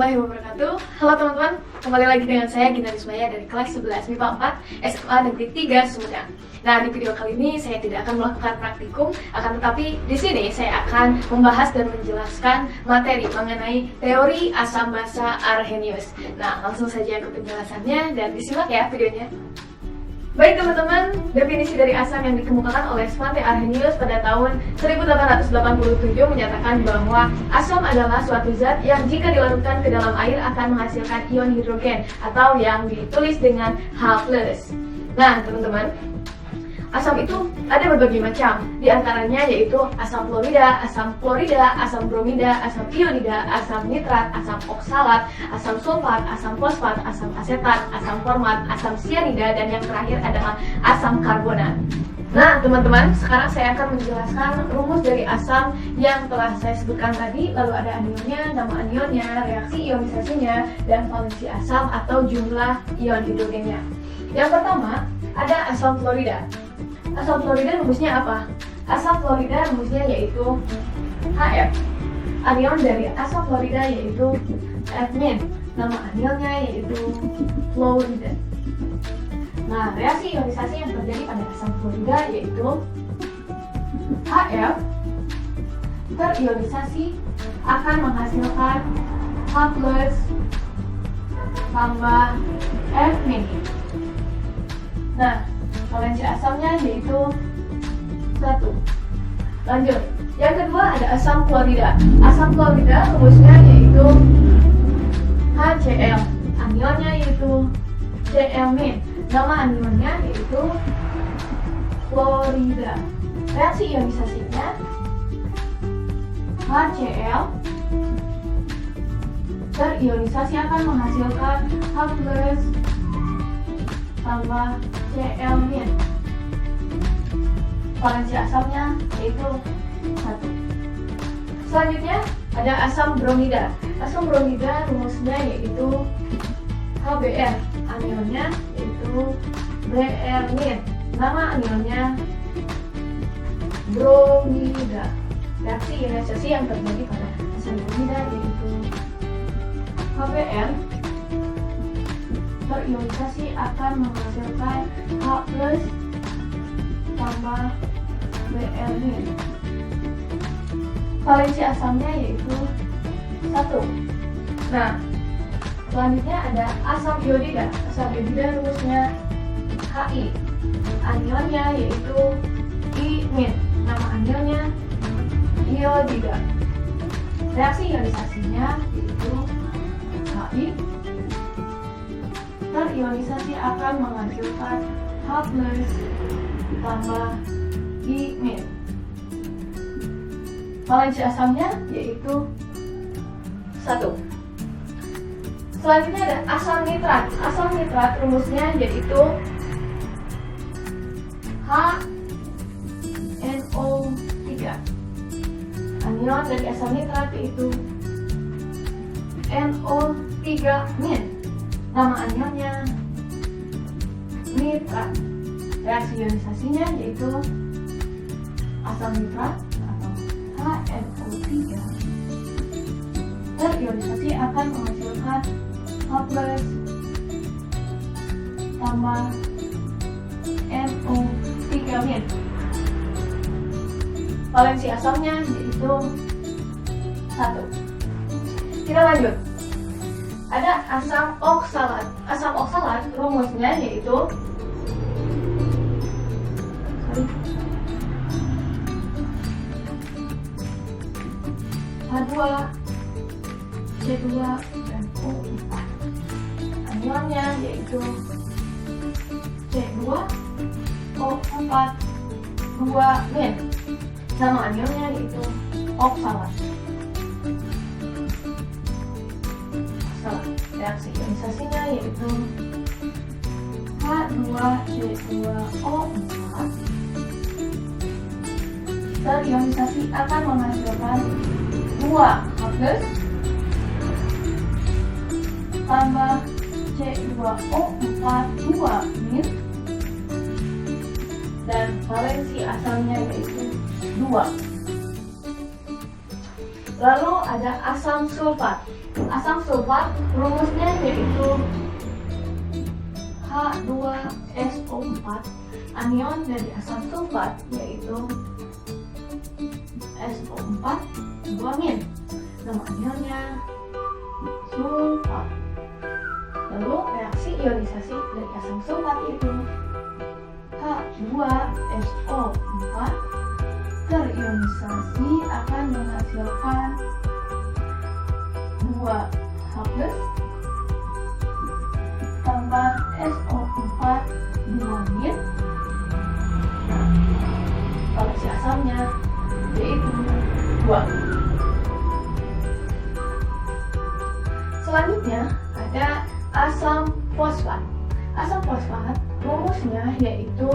warahmatullahi wabarakatuh. Halo teman-teman, kembali lagi dengan saya Gina Rismaya dari kelas 11 MIPA 4 SMA Negeri 3 Sumedang. Nah, di video kali ini saya tidak akan melakukan praktikum, akan tetapi di sini saya akan membahas dan menjelaskan materi mengenai teori asam basa Arrhenius. Nah, langsung saja ke penjelasannya dan disimak ya videonya. Baik teman-teman, definisi dari asam yang dikemukakan oleh Svante Arrhenius pada tahun 1887 menyatakan bahwa asam adalah suatu zat yang jika dilarutkan ke dalam air akan menghasilkan ion hidrogen atau yang ditulis dengan H+. Nah teman-teman, asam itu ada berbagai macam, di antaranya yaitu asam fluorida, asam klorida, asam bromida, asam ionida, asam nitrat, asam oksalat, asam sulfat, asam fosfat, asam asetat, asam format, asam sianida, dan yang terakhir adalah asam karbonat. Nah teman-teman, sekarang saya akan menjelaskan rumus dari asam yang telah saya sebutkan tadi, lalu ada anionnya, nama anionnya, reaksi ionisasinya, dan valensi asam atau jumlah ion hidrogennya. Yang pertama, ada asam fluorida. Asam fluorida rumusnya apa? Asam fluorida rumusnya yaitu HF. Anion dari asam fluorida yaitu F-. Nama anionnya yaitu fluorida. Nah, reaksi ionisasi yang terjadi pada asam fluorida yaitu HF terionisasi akan menghasilkan H+ tambah F-. Nah, valensi asamnya yaitu 1. Lanjut, yang kedua ada asam klorida. Asam klorida rumusnya yaitu HCl. Anionnya yaitu Cl-. Nama anionnya yaitu klorida. Reaksi ionisasinya HCl terionisasi akan menghasilkan H+ tambah Cl-. Valensi asamnya yaitu 1. Selanjutnya ada asam bromida. Asam bromida rumusnya yaitu HBr. Anionnya yaitu Br-. Nama anionnya bromida. Reaksi ionisasi yang terjadi pada asam bromida yaitu HBr terionisasi akan menghasilkan H+ tambah Br-. Valensi asamnya yaitu 1. Nah, selanjutnya ada asam iodida. Asam iodida rumusnya Hi. Anionnya yaitu I-. Nama anionnya iodida. Reaksi ionisasinya yaitu Hi terionisasi akan menghasilkan H+ tambah I-. Valensi asamnya yaitu 1. Selanjutnya ada asam nitrat. Asam nitrat rumusnya yaitu HNO3. Anion dari asam nitrat yaitu NO3-. Nama anionnya nitrat. Reaksi ionisasinya yaitu asam nitrat atau HNO3 terionisasi akan menghasilkan H+ tambah NO3-. Valensi asamnya yaitu 1. Kita lanjut. Ada asam oksalat. Asam oksalat rumusnya yaitu H2, C2, dan O4. Anionnya yaitu C2, O4, 2-. Nama anionnya yaitu oksalat. Reaksi ionisasinya yaitu H2C2O4 terionisasi akan menghasilkan 2H+ tambah C2O4 2-. Dan valensi asamnya yaitu 2. Lalu ada asam sulfat. asam sulfat rumusnya yaitu H2SO4, anion dari asam sulfat yaitu SO4 2-. Nama anionnya sulfat. Lalu reaksi ionisasi dari asam sulfat itu H2SO4 terionisasi akan menghasilkan 2H+ tambah SO4 2-. Nah, valensi asamnya yaitu 2. Selanjutnya ada asam fosfat. Asam fosfat rumusnya yaitu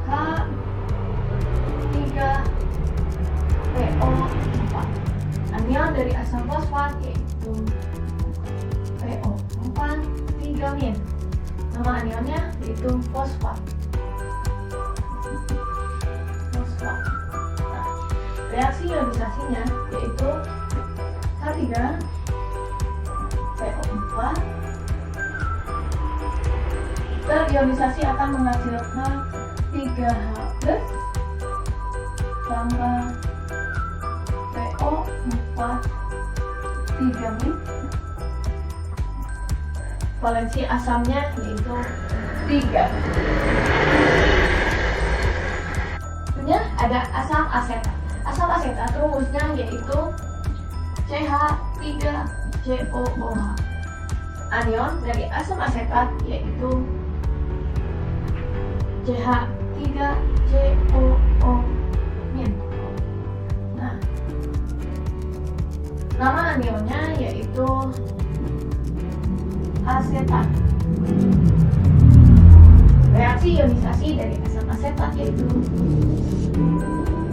H3PO4. Anion dari asam fosfat yaitu PO4 3-. Nama anionnya yaitu fosfat. Nah, reaksi ionisasinya yaitu H3PO4 terionisasi akan menghasilkan 3H+ tambah PO4 3-. Valensi asamnya yaitu 3. Selanjutnya ada asam asetat. Asam asetat rumusnya yaitu CH3COOH. Anion dari asam asetat yaitu CH3COO-. Nah, nama anionnya yaitu asetat. Reaksi ionisasi dari asam asetat yaitu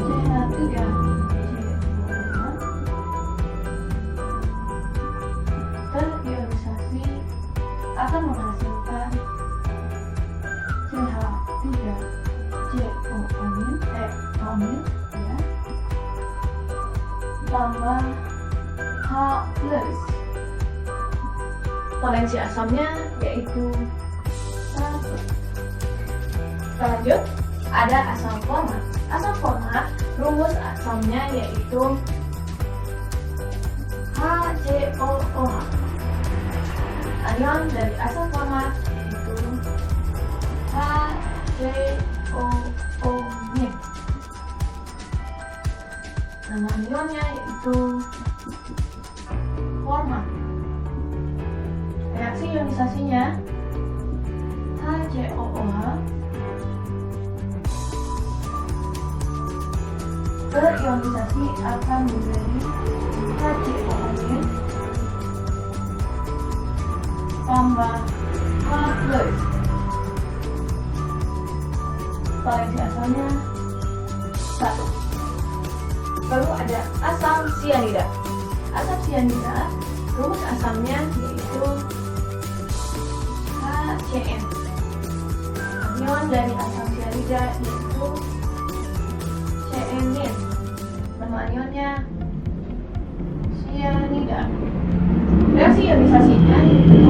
CH3COOH terionisasi akan menghasilkan CH3COO- tambah H+. Valensi asamnya yaitu 1. Lanjut, ada asam format. Asam format rumus asamnya yaitu HCOOH. Anion dari asam format yaitu HCOO-. Nama anionnya yaitu format. Reaksi ionisasinya HCOOH terionisasi akan menjadi HCOO- tambah H+. Valensi asamnya 1. Lalu ada asam sianida. Asam sianida rumus asamnya yaitu HCN. Anion dari asam sianida yaitu CN-. Nama anionnya sianida. Reaksi ionisasinya yaitu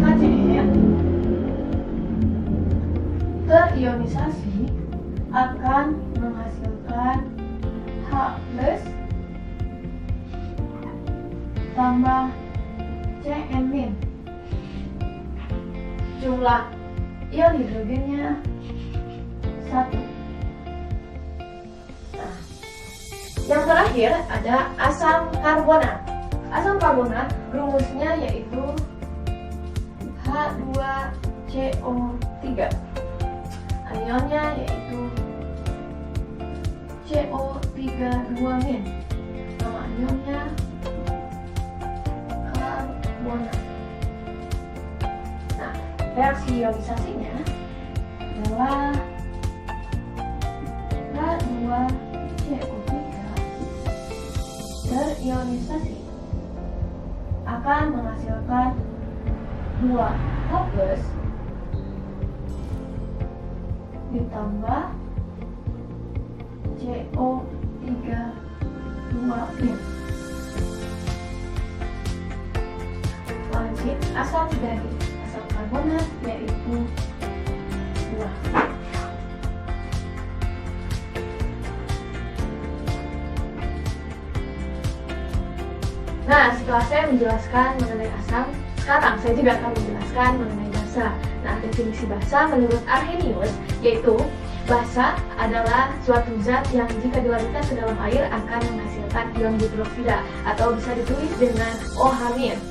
HCN terionisasi akan menghasilkan H+ tambah CN-. Jumlah ion hidrogennya 1. Nah, yang terakhir ada asam karbonat. Asam karbonat rumusnya yaitu H2CO3. Anionnya yaitu CO3 2-. Nama anionnya karbonat. Nah, reaksi ionisasinya adalah H2CO3 terionisasi akan menghasilkan 2H+ ditambah CO3 2-nya. Valensi asam dari asam karbonat yaitu 2. Nah, setelah saya menjelaskan mengenai asam, sekarang saya juga akan menjelaskan mengenai basa. Nah, definisi basa menurut Arrhenius yaitu basa adalah suatu zat yang jika dilarutkan ke dalam air akan menghasilkan ion hidroksida atau bisa ditulis dengan OH-.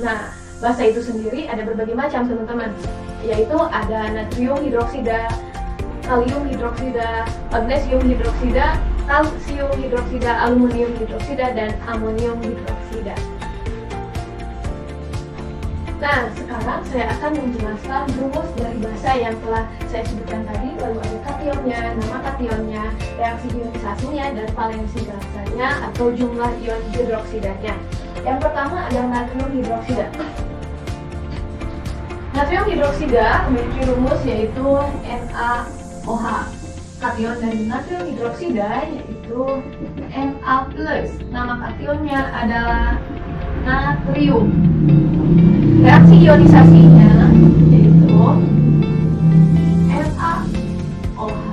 Nah, basa itu sendiri ada berbagai macam teman-teman, yaitu ada natrium hidroksida, kalium hidroksida, magnesium hidroksida, kalsium hidroksida, aluminium hidroksida, dan amonium hidroksida. Nah, sekarang saya akan menjelaskan rumus dari basa yang telah saya sebutkan tadi, lalu ada kationnya, nama kationnya, reaksi ionisasinya, dan valensi gasanya atau jumlah ion hidroksidanya. Yang pertama adalah natrium hidroksida. Natrium hidroksida memiliki rumus yaitu NaOH. Kation dari natrium hidroksida yaitu Na+. Nama kationnya adalah natrium. Reaksi ionisasinya yaitu NaOH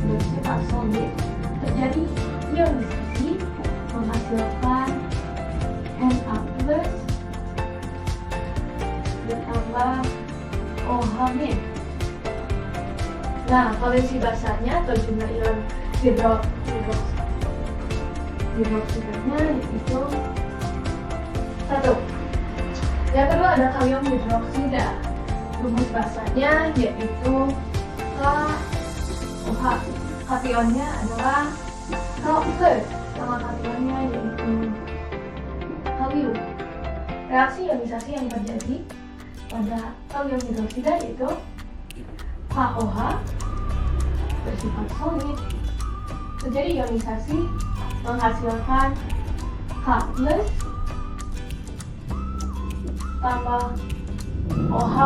bersifat solid, terjadi ionisasi menghasilkan Na+ ditambah OH-. Nah, valensi basanya atau jumlah ion hidroksidanya yaitu 1. Yang kedua ada kalium hidroksida. Rumus basanya yaitu KOH. Kationnya adalah Ka+. Nama kationnya yaitu kalium. Reaksi ionisasi yang terjadi pada kalium hidroksida yaitu KOH bersifat solid, terjadi ionisasi menghasilkan K+ tambah OH-.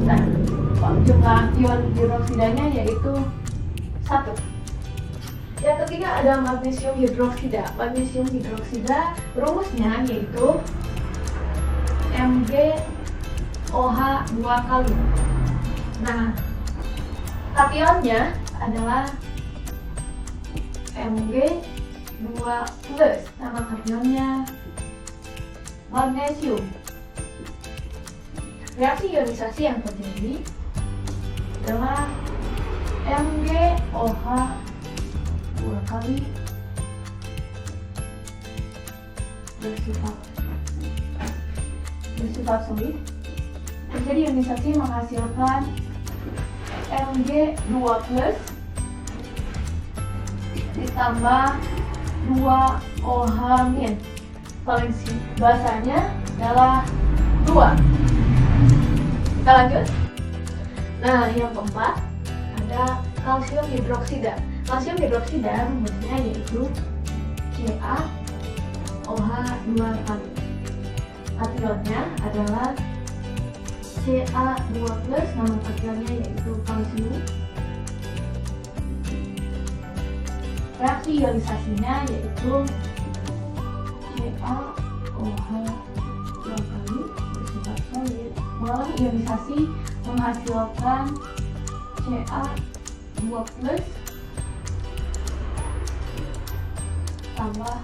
Nah, jumlah ion hidroksidanya yaitu 1. Yang ketiga ada magnesium hidroksida. Magnesium hidroksida rumusnya yaitu MgOH 2 kali. Nah, kationnya adalah Mg2+. Nama kationnya magnesium. Reaksi ionisasi yang terjadi adalah MgOH 2 kali bersifat solid, terjadi ionisasi menghasilkan Mg2+ ditambah 2OH-. Valensi basanya adalah 2. Kita lanjut. Nah, yang keempat ada kalsium hidroksida. Kalsium hidroksida rumusnya yaitu CaOH 2 kali. Kationnya adalah Ca2+, nama kationnya yaitu kalsium. Reaksi ionisasinya yaitu CaOH 2 kali bersifat solid, mengalami ionisasi menghasilkan Ca2+ tambah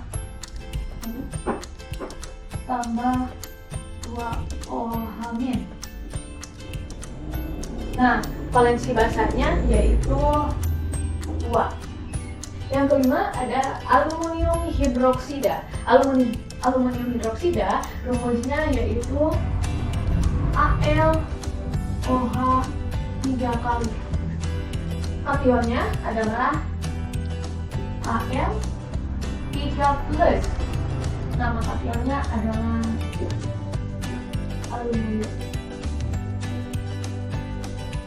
2OH-. Nah, valensi basanya yaitu 2. Yang kelima ada aluminium hidroksida. Aluminium hidroksida rumusnya yaitu AlOH 3 kali. Kationnya adalah Al3+. Nama kationnya adalah aluminium.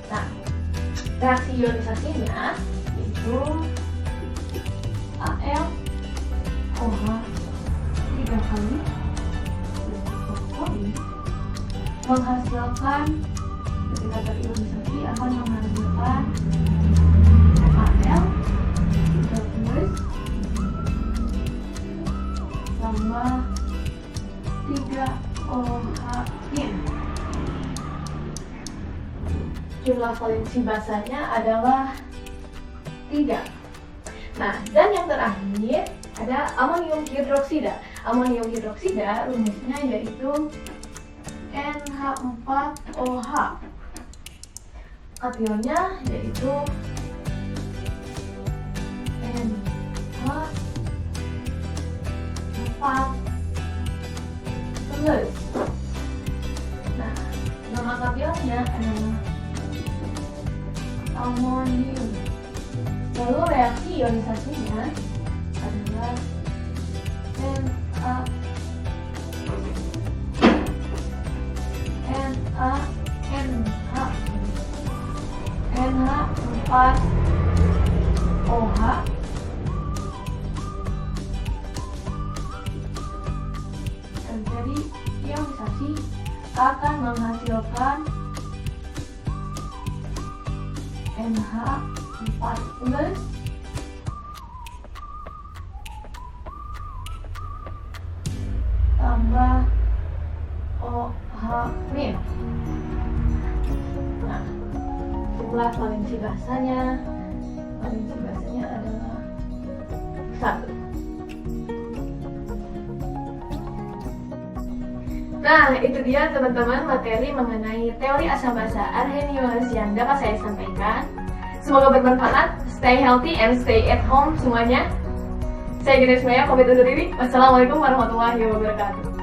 Nah, reaksi ionisasinya yaitu AlOH 3 kali menghasilkan, ketika terionisasi akan menghasilkan Al3+ tambah 3OH-in. Jumlah valensi basanya adalah 3. Nah, dan yang terakhir ada amonium hidroksida. Amonium hidroksida rumusnya yaitu NH4OH. Kationnya yaitu NH4+. Nah, nama kationnya adalah amonium. Lalu reaksi ionisasinya adalah NH4OH terjadi ionisasi akan menghasilkan NH4+ tambah OH-. Nah, jumlah valensi basanya adalah 1. Nah, itu dia teman-teman materi mengenai teori asam basa arrhenius yang dapat saya sampaikan. Semoga bermanfaat. Stay healthy and stay at home semuanya. Saya Gina Ismaya, pamit undur diri. Wassalamualaikum warahmatullahi wabarakatuh.